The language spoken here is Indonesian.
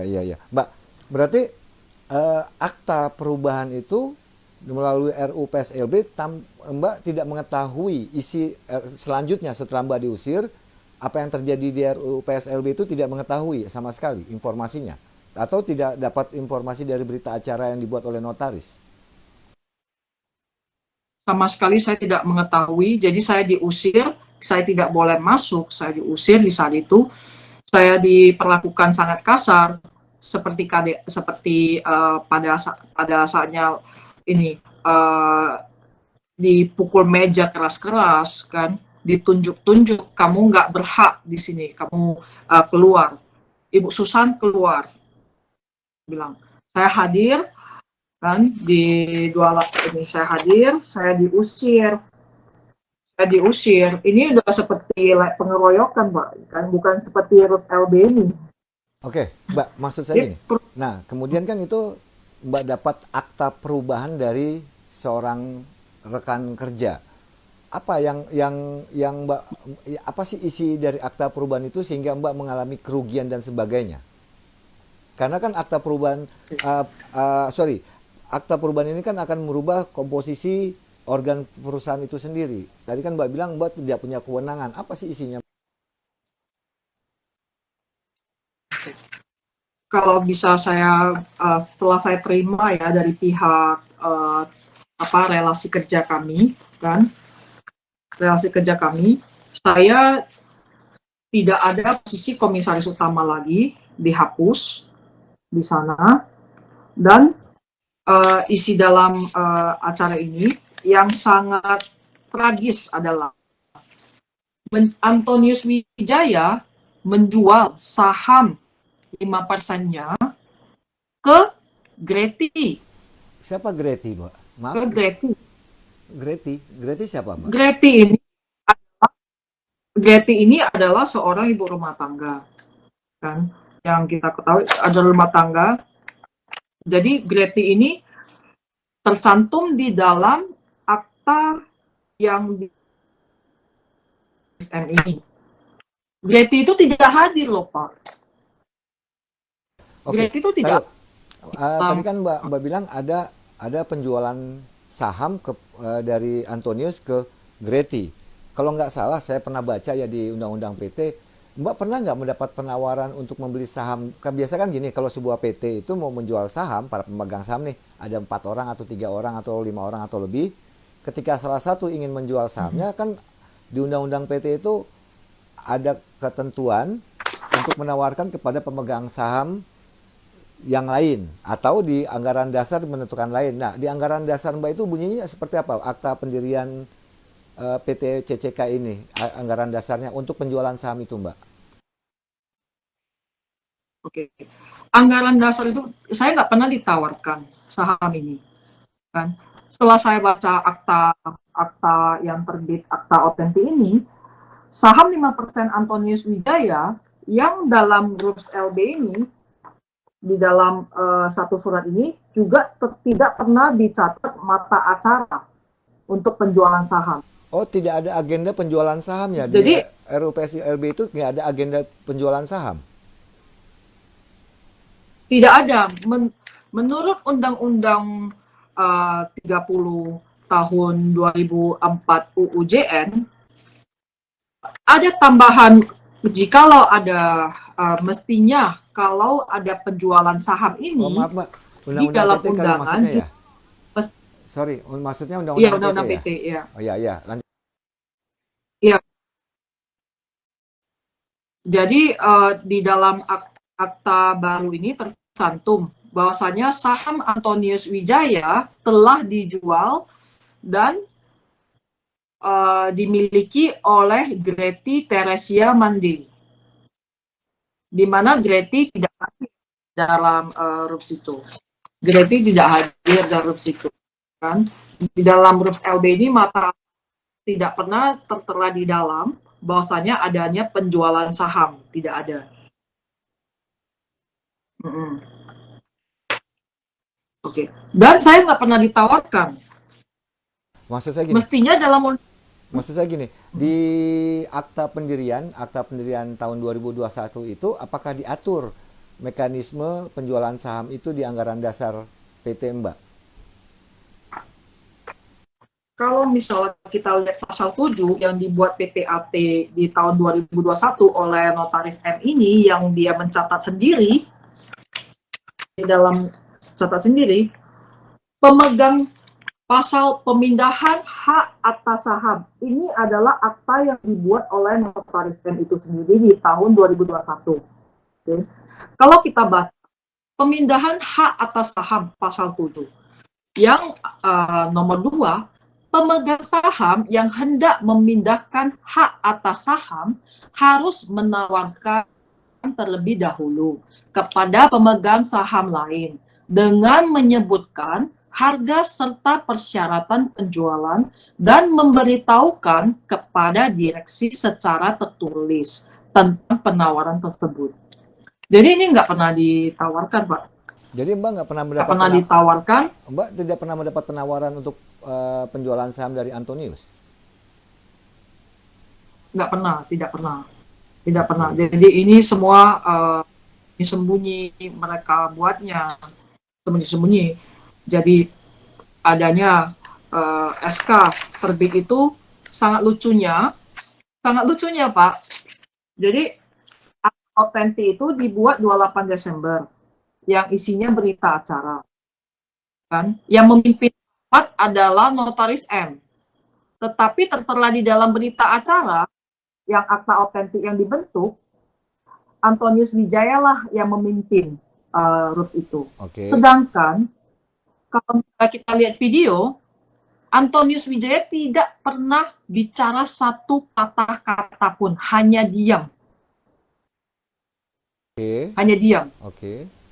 iya, iya. Mbak, berarti akta perubahan itu melalui RUU PSLB, Mbak tidak mengetahui isi selanjutnya setelah Mbak diusir, apa yang terjadi di RUU PSLB itu tidak mengetahui sama sekali informasinya, atau tidak dapat informasi dari berita acara yang dibuat oleh notaris. Sama sekali saya tidak mengetahui, jadi saya diusir, saya tidak boleh masuk, saya diusir di saat itu, saya diperlakukan sangat kasar, seperti pada saatnya ini dipukul meja keras-keras kan, ditunjuk-tunjuk, kamu nggak berhak di sini, kamu keluar, Ibu Susan keluar, bilang. Saya hadir kan di ini, saya hadir, saya diusir. Ini udah seperti pengeroyokan, Mbak, kan bukan seperti RUU LB ini. Oke, Mbak, maksud saya gini. Nah, kemudian kan itu Mbak dapat akta perubahan dari seorang rekan kerja. Apa yang Mbak, apa sih isi dari akta perubahan itu sehingga Mbak mengalami kerugian dan sebagainya? Karena kan akta perubahan, akta perubahan ini kan akan merubah komposisi organ perusahaan itu sendiri. Tadi kan Mbak bilang Mbak tidak punya kewenangan. Apa sih isinya? Kalau bisa saya setelah saya terima ya dari pihak relasi kerja kami, kan relasi kerja kami, saya tidak ada posisi komisaris utama lagi, dihapus di sana, dan isi dalam acara ini yang sangat tragis adalah Antonius Wijaya menjual saham 5%-nya ke Greti. Siapa Greti, Mbak? Maaf. Ke Greti. Greti siapa, Mbak? Greti ini adalah seorang ibu rumah tangga, kan? Yang kita ketahui adalah rumah tangga. Jadi Greti ini tercantum di dalam akta yang di SM ini. Greti itu tidak hadir loh, Pak. Greti itu tidak. Tadi kan Mbak bilang ada penjualan saham dari Antonius ke Greti. Kalau nggak salah, saya pernah baca ya di Undang-Undang PT, Mbak pernah nggak mendapat penawaran untuk membeli saham? Biasa kan gini, kalau sebuah PT itu mau menjual saham, para pemegang saham nih, ada 4 orang atau 3 orang atau 5 orang atau lebih, ketika salah satu ingin menjual sahamnya, kan di Undang-Undang PT itu ada ketentuan untuk menawarkan kepada pemegang saham yang lain, atau di anggaran dasar menentukan lain. Nah, di anggaran dasar Mbak itu bunyinya seperti apa? Akta pendirian PT CCK ini, anggaran dasarnya untuk penjualan saham itu, Mbak. Oke. Anggaran dasar itu saya nggak pernah ditawarkan saham ini, kan. Setelah saya baca akta yang terbit, akta otentik ini, saham 5% Antonius Wijaya yang dalam RUU LB ini, di dalam satu surat ini juga tidak pernah dicatat mata acara untuk penjualan saham. Oh, tidak ada agenda penjualan sahamnya. Jadi, di RUU PSLB itu nggak ada agenda penjualan saham? Tidak ada. Menurut Undang-Undang 30 tahun 2004 UUJN, ada tambahan jikalau ada mestinya kalau ada penjualan saham ini maaf, Mbak. Di dalam PT undangan ya? Sorry, maksudnya Undang-Undang PT, ya? Oh iya, lanjut. Iya. Jadi di dalam akta baru ini tercantum bahwasanya saham Antonius Wijaya telah dijual dan dimiliki oleh Greti Teresia Mandiri, di mana Greti tidak hadir dalam RUU itu. Greti tidak hadir dalam RUU itu, kan? Di dalam RUU LB ini mata tidak pernah tertera di dalam bahwasanya adanya penjualan saham, tidak ada. Oke. Dan saya nggak pernah ditawarkan. Maksud saya gini, di akta pendirian tahun 2021 itu apakah diatur mekanisme penjualan saham itu di anggaran dasar PT, Mbak? Kalau misalnya kita lihat pasal 7 yang dibuat PPAT di tahun 2021 oleh Notaris M ini, yang dia mencatat sendiri, di dalam catat sendiri, pemegang pasal pemindahan hak atas saham. Ini adalah akta yang dibuat oleh Notaris M itu sendiri di tahun 2021. Oke. Kalau kita baca pemindahan hak atas saham pasal 7, yang nomor 2, pemegang saham yang hendak memindahkan hak atas saham harus menawarkan terlebih dahulu kepada pemegang saham lain dengan menyebutkan harga serta persyaratan penjualan dan memberitahukan kepada direksi secara tertulis tentang penawaran tersebut. Jadi ini nggak pernah ditawarkan, Pak. Jadi Mbak nggak pernah Nggak pernah ditawarkan. Mbak tidak pernah mendapat penawaran untuk penjualan saham dari Antonius? Nggak pernah, tidak pernah. Jadi ini semua disembunyi, mereka buatnya sembunyi-sembunyi. Jadi adanya SK terbit itu sangat lucunya Pak. Jadi otentik itu dibuat 28 Desember yang isinya berita acara, kan? Yang memimpin adalah Notaris M. Tetapi tertera di dalam berita acara yang akta otentik yang dibentuk, Antonius Wijaya lah yang memimpin RUPS itu. Okay. Sedangkan kalau kita lihat video, Antonius Wijaya tidak pernah bicara satu kata-kata pun, hanya diam. Okay. Hanya diam. Oke. Okay.